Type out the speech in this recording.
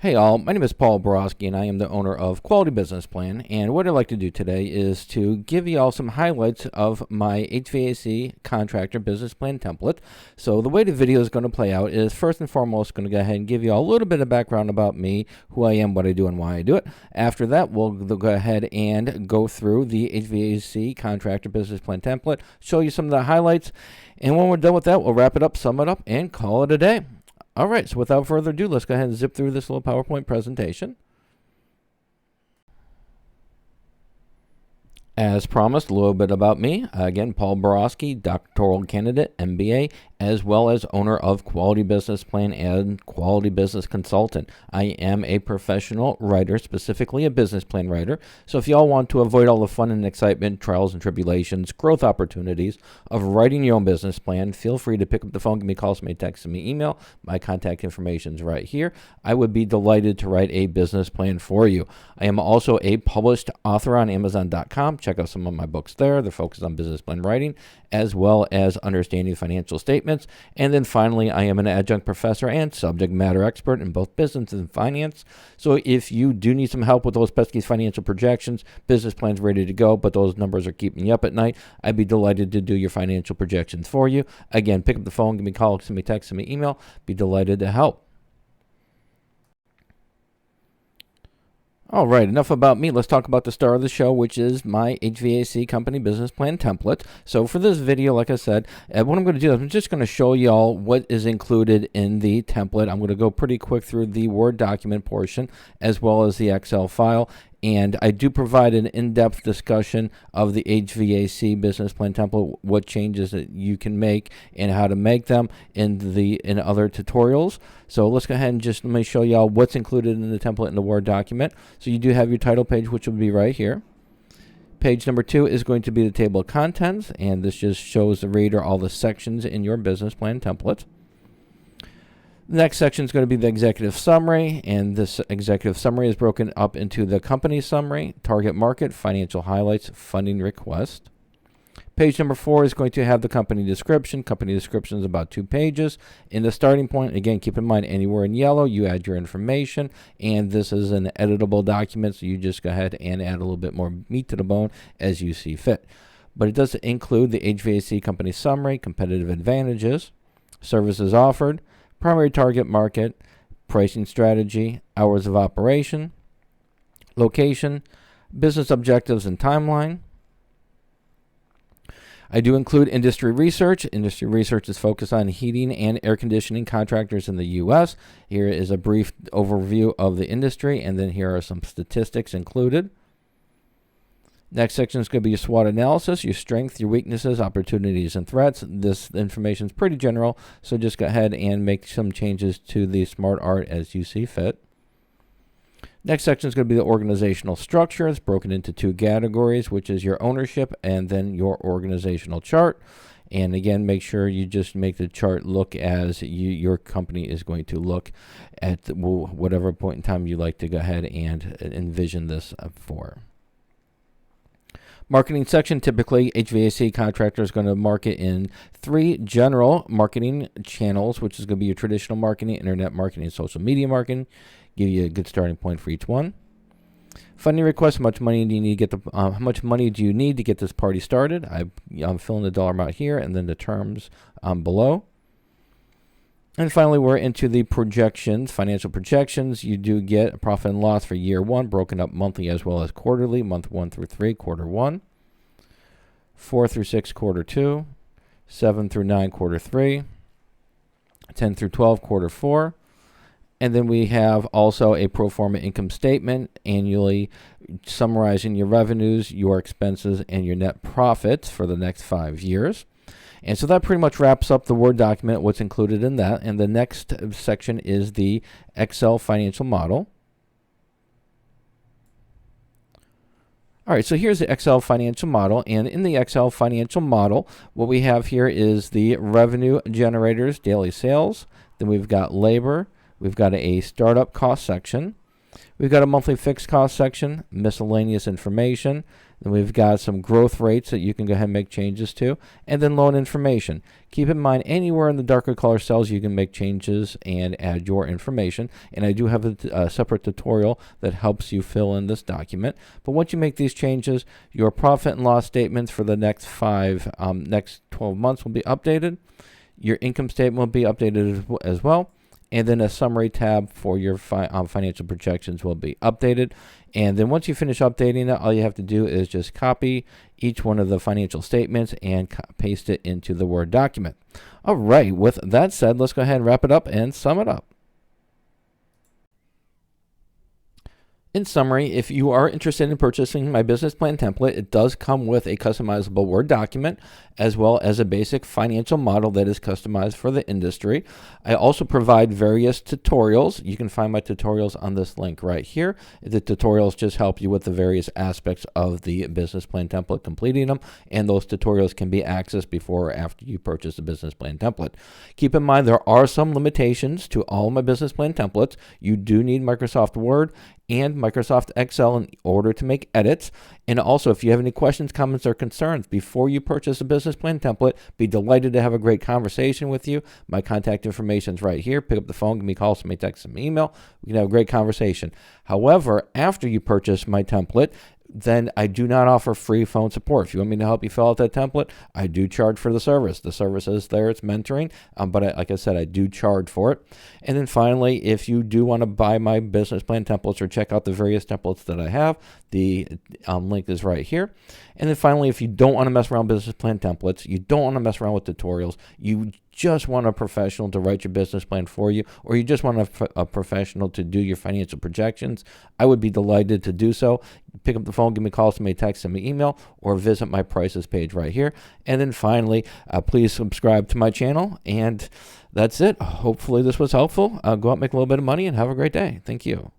Hey all, my name is Paul Borosky and I am the owner of Quality Business Plan, and what I'd like to do today is to give you all some highlights of my HVAC Contractor Business Plan template. So the way the video is going to play out is first and foremost going to go ahead and give you all a little bit of background about me, who I am, what I do, and why I do it. After that, we'll go ahead and go through the HVAC Contractor Business Plan template, show you some of the highlights, and when we're done with that, we'll wrap it up, sum it up, and call it a day. All right, so without further ado, let's go ahead and zip through this little PowerPoint presentation. As promised, a little bit about me. Again, Paul Borosky, doctoral candidate, MBA, as well as owner of Quality Business Plan and Quality Business Consultant. I am a professional writer, specifically a business plan writer. So if y'all want to avoid all the fun and excitement, trials and tribulations, growth opportunities of writing your own business plan, feel free to pick up the phone, give me a call, send me a text, send me an email. My contact information is right here. I would be delighted to write a business plan for you. I am also a published author on Amazon.com. Check out some of my books there. They're focused on business plan writing, as well as understanding financial statements. And then finally, I am an adjunct professor and subject matter expert in both business and finance. So if you do need some help with those pesky financial projections, business plans ready to go, but those numbers are keeping you up at night, I'd be delighted to do your financial projections for you. Again, pick up the phone, give me a call, send me a text, send me an email. Be delighted to help. All right, enough about me. Let's talk about the star of the show, which is my HVAC company business plan template. So for this video, like I said, what I'm going to do is I'm just going to show you all what is included in the template. I'm going to go pretty quick through the Word document portion as well as the Excel file. And I do provide an in-depth discussion of the HVAC business plan template, what changes that you can make and how to make them in other tutorials. So let's go ahead and let me show y'all what's included in the template in the Word document. So you do have your title page, which will be right here. Page number 2 is going to be the table of contents, and this just shows the reader all the sections in your business plan template. The next section is going to be the executive summary, and this executive summary is broken up into the company summary, target market, financial highlights, funding request. Page number 4 is going to have the company description. Company description is about 2 pages. In the starting point, again, keep in mind anywhere in yellow, you add your information, and this is an editable document, so you just go ahead and add a little bit more meat to the bone as you see fit. But it does include the HVAC company summary, competitive advantages, services offered, primary target market, pricing strategy, hours of operation, location, business objectives and timeline. I do include industry research. Industry research is focused on heating and air conditioning contractors in the U.S. Here is a brief overview of the industry, and then here are some statistics included. Next section is going to be your SWOT analysis, your strengths, your weaknesses, opportunities, and threats. This information is pretty general, so just go ahead and make some changes to the smart art as you see fit. Next section is going to be the organizational structure. It's broken into 2 categories, which is your ownership and then your organizational chart. And again, make sure you just make the chart look as your company is going to look at whatever point in time you like to go ahead and envision this for. Marketing section, typically HVAC contractor is going to market in 3 general marketing channels, which is going to be your traditional marketing, internet marketing, and social media marketing. Give you a good starting point for each one. Funding request: how much money do you need to get how much money do you need to get this party started? I'm filling the dollar amount here, and then the terms below. And finally, we're into the projections, financial projections. You do get a profit and loss for year 1, broken up monthly as well as quarterly, month 1 through 3, quarter 1, 4 through 6, quarter 2, 7 through 9, quarter 3, 10 through 12, quarter 4. And then we have also a pro forma income statement annually summarizing your revenues, your expenses, and your net profits for the next 5 years. And so that pretty much wraps up the Word document, what's included in that. And the next section is the Excel financial model. All right, so here's the Excel financial model. And in the Excel financial model, what we have here is the revenue generators, daily sales. Then we've got labor. We've got a startup cost section. We've got a monthly fixed cost section, miscellaneous information. Then we've got some growth rates that you can go ahead and make changes to, and then loan information. Keep in mind, anywhere in the darker color cells, you can make changes and add your information. And I do have a separate tutorial that helps you fill in this document. But once you make these changes, your profit and loss statements for the next 12 months will be updated. Your income statement will be updated as well. And then a summary tab for your financial projections will be updated. And then once you finish updating it, all you have to do is just copy each one of the financial statements and paste it into the Word document. All right, with that said, let's go ahead and wrap it up and sum it up. In summary, if you are interested in purchasing my business plan template, it does come with a customizable Word document as well as a basic financial model that is customized for the industry. I also provide various tutorials. You can find my tutorials on this link right here. The tutorials just help you with the various aspects of the business plan template, completing them, and those tutorials can be accessed before or after you purchase the business plan template. Keep in mind there are some limitations to all my business plan templates. You do need Microsoft Word and Microsoft Excel in order to make edits. And also, if you have any questions, comments, or concerns before you purchase a business plan template, be delighted to have a great conversation with you. My contact information is right here. Pick up the phone, give me a call, send me a text, send me an email. We can have a great conversation. However, after you purchase my template, then I do not offer free phone support. If you want me to help you fill out that template, I do charge for the service. The service is there, it's mentoring, but like I said, I do charge for it. And then finally, if you do want to buy my business plan templates or check out the various templates that I have, the link is right here. And then finally, if you don't want to mess around with business plan templates, you don't want to mess around with tutorials, you just want a professional to write your business plan for you, or you just want a professional to do your financial projections, I would be delighted to do so. Pick up the phone, give me a call, send me a text, send me an email, or visit my prices page right here. And then finally, please subscribe to my channel. And that's it. Hopefully this was helpful. Go out, make a little bit of money, and have a great day. Thank you.